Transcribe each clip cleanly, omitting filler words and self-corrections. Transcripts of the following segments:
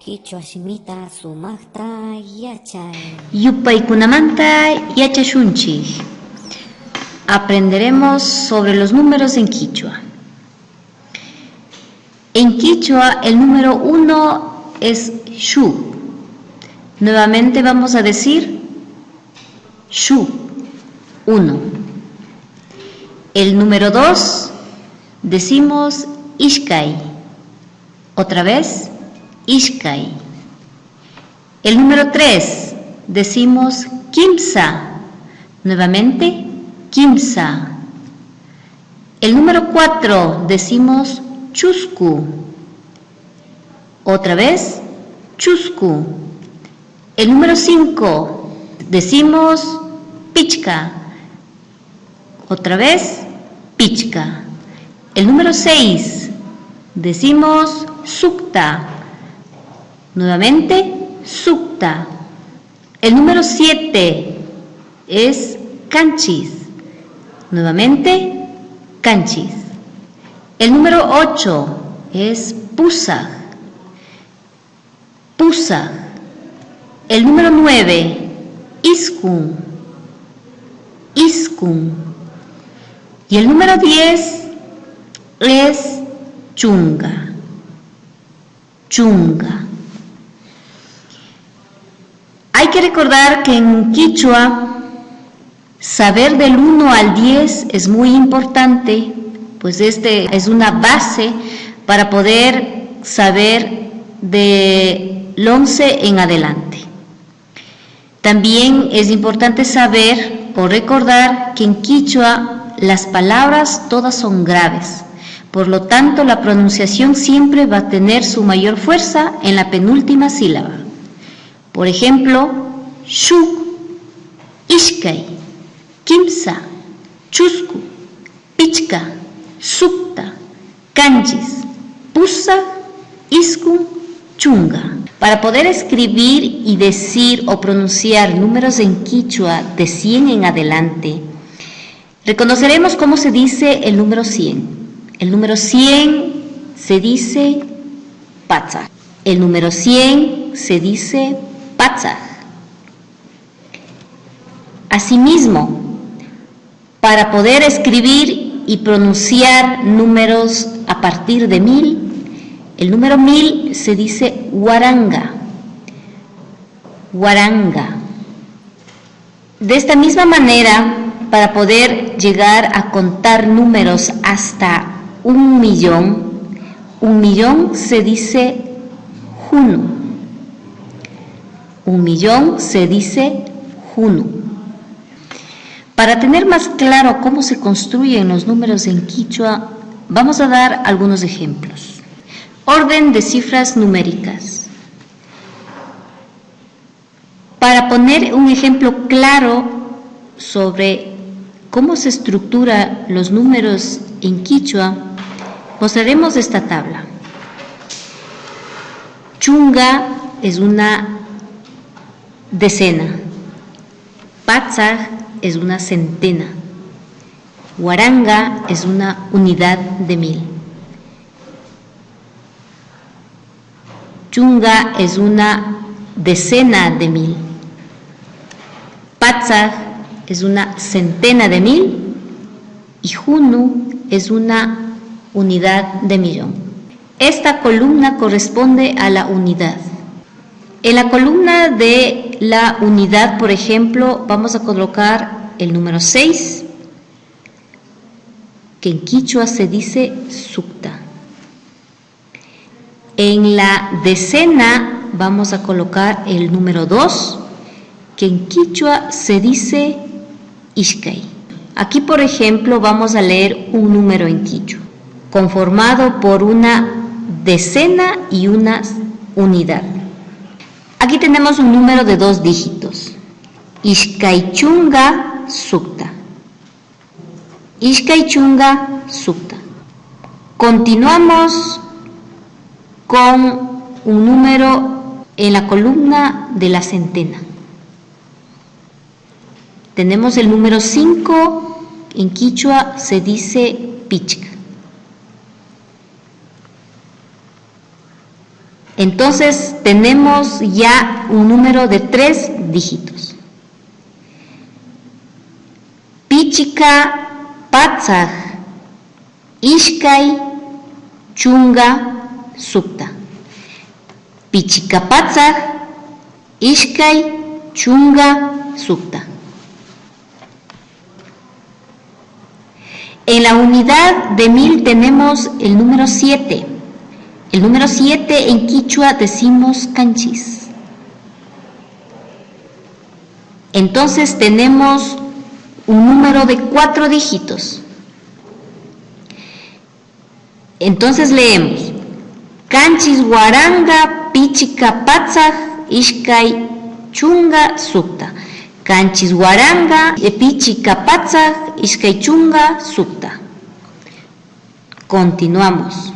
Quichua shimita sumaqta yachay. Yupaykunamanta yachashunchik. Aprenderemos sobre los números en Quichua. En Quichua el número 1 es Shu. Nuevamente vamos a decir Shu, 1. El número 2 decimos Ishkai. Otra vez Ishkai. El número 3 decimos Kimsa. Nuevamente Kimsa. El número 4 decimos Chusku. Otra vez Chusku. El número 5 decimos Pichka. Otra vez Pichka. El número 6 decimos Sukta. Nuevamente Sukta. El número 7 es Kanchis. Nuevamente Kanchis. El número 8 es Pusag. Pusag. El número 9, Iskun. Iskun. Y el número 10 es Chunga. Chunga. Hay que recordar que en Quichua saber del 1 al 10 es muy importante, pues este es una base para poder saber del 11 en adelante. También es importante saber o recordar que en Quichua las palabras todas son graves. Por lo tanto, la pronunciación siempre va a tener su mayor fuerza en la penúltima sílaba. Por ejemplo, Shuk, Ishkai, Kimsa, Chusku, Pichka, Sukta, Kanchis, Pusa, Iskun, Chunga. Para poder escribir y decir o pronunciar números en Quichua de 100 en adelante, reconoceremos cómo se dice el número 100. El número 100 se dice Patzaj. El número 100 se dice Patzaj. Asimismo, para poder escribir y pronunciar números a partir de 1000, el número 1000 se dice Waranga. Waranga. De esta misma manera, para poder llegar a contar números hasta 1.000.000 se dice Junu. 1.000.000 se dice Junu. Para tener más claro cómo se construyen los números en Quichua, vamos a dar algunos ejemplos. Orden de cifras numéricas. Para poner un ejemplo claro sobre cómo se estructuran los números en Quichua, mostraremos esta tabla. Chunga es una decena. Patzaj es una centena. Waranga es una unidad de 1000. Chunga es una decena de 1000. Patzaj es una centena de 1000 y Junu es una unidad de 1.000.000. Esta columna corresponde a la unidad. En la columna de la unidad, por ejemplo, vamos a colocar el número 6, que en Quichua se dice Sukta. En la decena vamos a colocar el número 2, que en Quichua se dice Ishkai. Aquí, por ejemplo, vamos a leer un número en Quichua, conformado por una decena y una unidad. Aquí tenemos un número de 2 dígitos. Ishkaichunga Sukta. Ishkaichunga Sukta. Continuamos con un número en la columna de la centena. Tenemos el número 5, en Quichua se dice Pichka. Entonces tenemos ya un número de 3 dígitos. Pichika patzaj ishkay chunga sukta. Pichika patzaj ishkay chunga sukta. En la unidad de 1000 tenemos el número 7. El número 7 en quichua decimos canchis. Entonces tenemos un número de 4 dígitos. Entonces leemos canchis guaranga pichika patzaj ishkay chunga sukta. Canchis guaranga pichika patzaj ishkay chunga sukta. Continuamos.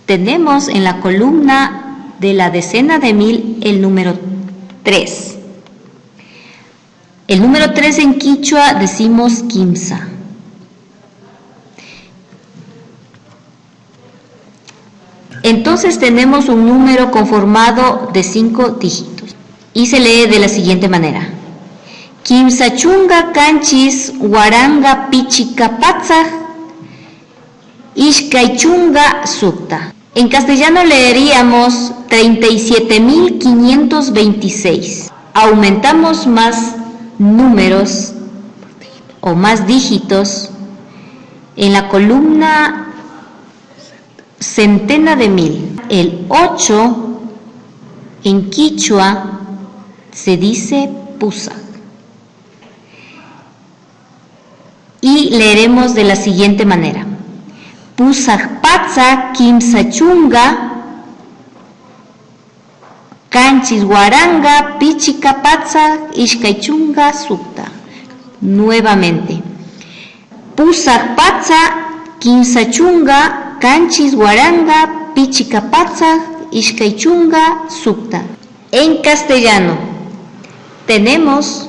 Tenemos en la columna de la decena de 1000 el número 3. El número 3 en quichua decimos quimsa. Entonces tenemos un número conformado de 5 dígitos y se lee de la siguiente manera. Quimsa chunga canchis guaranga pichika patzaj ishkay chunga sukta. En castellano leeríamos 37.526. Aumentamos más números o más dígitos en la columna centena de 1000. El 8 en quichua se dice pusa. Y leeremos de la siguiente manera. Pusaj patza quimsa chunga canchis guaranga pichika patza ishkay chunga sukta. Nuevamente. Pusaj patza quimsa chunga canchis guaranga pichika patza ishkay chunga sukta. En castellano tenemos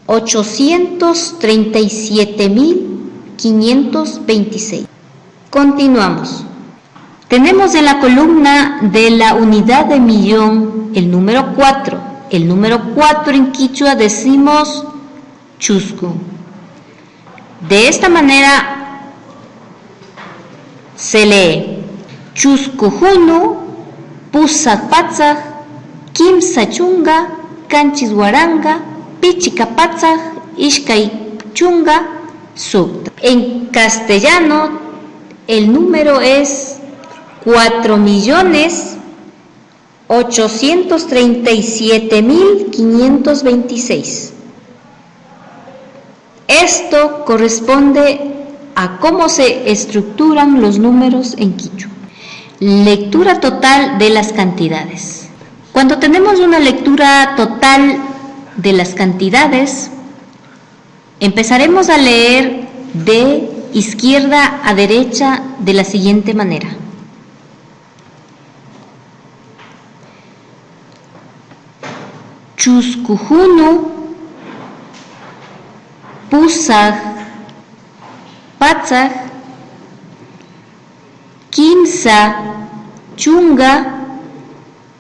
837.526. Continuamos. Tenemos en la columna de la unidad de millón el número 4. El número 4 en quichua decimos chusco. De esta manera se lee chusco junu, pusaj patzaj, quimsa chunga, canchis guaranga, pichika patzaj, ishkay chunga sukta. En castellano el número es 4.837.526. Esto corresponde a cómo se estructuran los números en quichua. Lectura total de las cantidades. Cuando tenemos una lectura total de las cantidades, empezaremos a leer de izquierda a derecha de la siguiente manera. Chuscujunu, pusaj, patzaj, quimsa, chunga,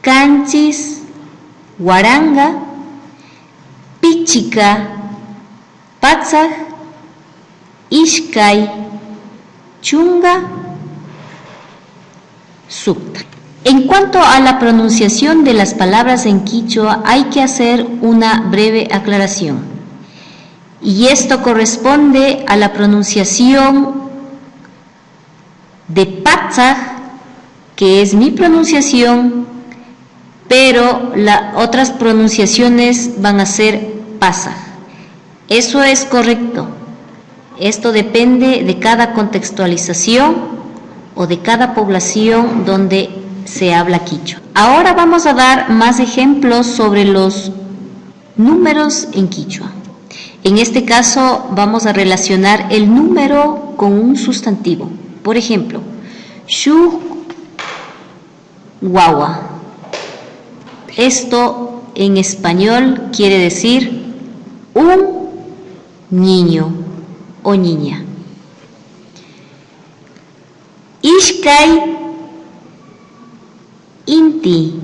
canchis, guaranga, pichika, patzaj, ishkay, chunga, sukta. En cuanto a la pronunciación de las palabras en quichua, hay que hacer una breve aclaración. Y esto corresponde a la pronunciación de patzaj, que es mi pronunciación, pero las otras pronunciaciones van a ser pasaj. Eso es correcto. Esto depende de cada contextualización o de cada población donde se habla quichua. Ahora vamos a dar más ejemplos sobre los números en quichua. En este caso vamos a relacionar el número con un sustantivo. Por ejemplo, shu guagua. Esto en español quiere decir un niño o niña. Ishkay inti.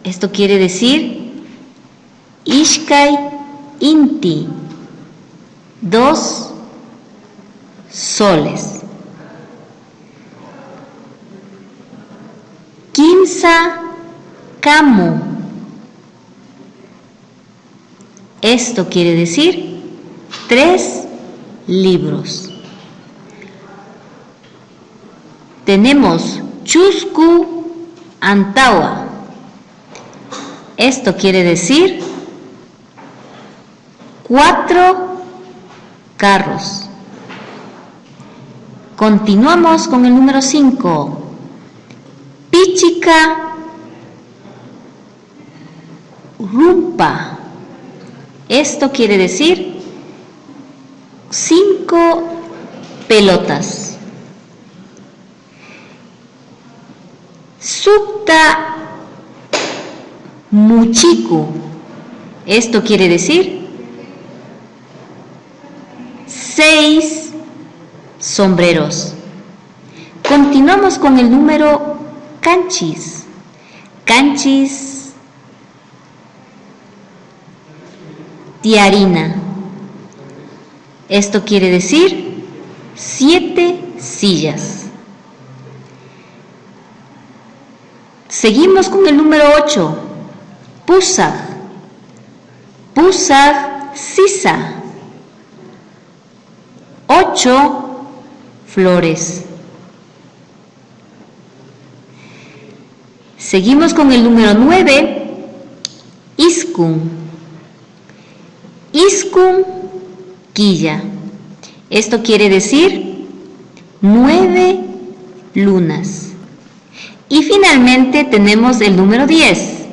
Esto quiere decir ishkay inti, 2 soles. Kimsa kamu. Esto quiere decir 3 libros. Tenemos chusku antawa. Esto quiere decir 4 carros. Continuamos con el número 5. Pichika rumpa. Esto quiere decir 5 pelotas. Sukta muchiku. Esto quiere decir 6 sombreros. Continuamos con el número canchis. Canchis tiarina. Esto quiere decir 7 sillas. Seguimos con el número 8. Pusag. Pusag sisa. 8 flores. Seguimos con el número 9. Iskun. Iskun quilla. Esto quiere decir 9 lunas. Y finalmente tenemos el número 10.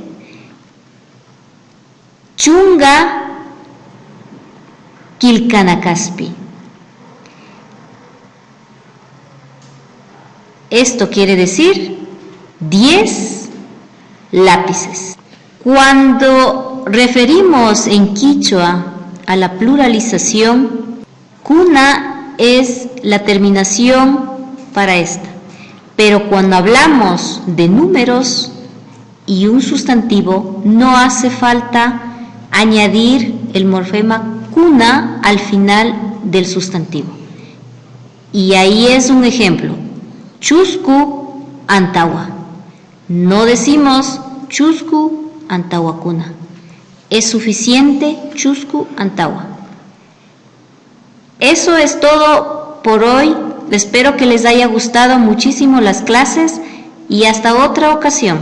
Chunga kilkanakaspi. Esto quiere decir 10 lápices. Cuando referimos en quichua a la pluralización, kuna es la terminación para esta. Pero cuando hablamos de números y un sustantivo, no hace falta añadir el morfema kuna al final del sustantivo. Y ahí es un ejemplo. Chusku antawa. No decimos chusku antawakuna. Es suficiente chusku antawa. Eso es todo por hoy. Espero que les haya gustado muchísimo las clases y hasta otra ocasión.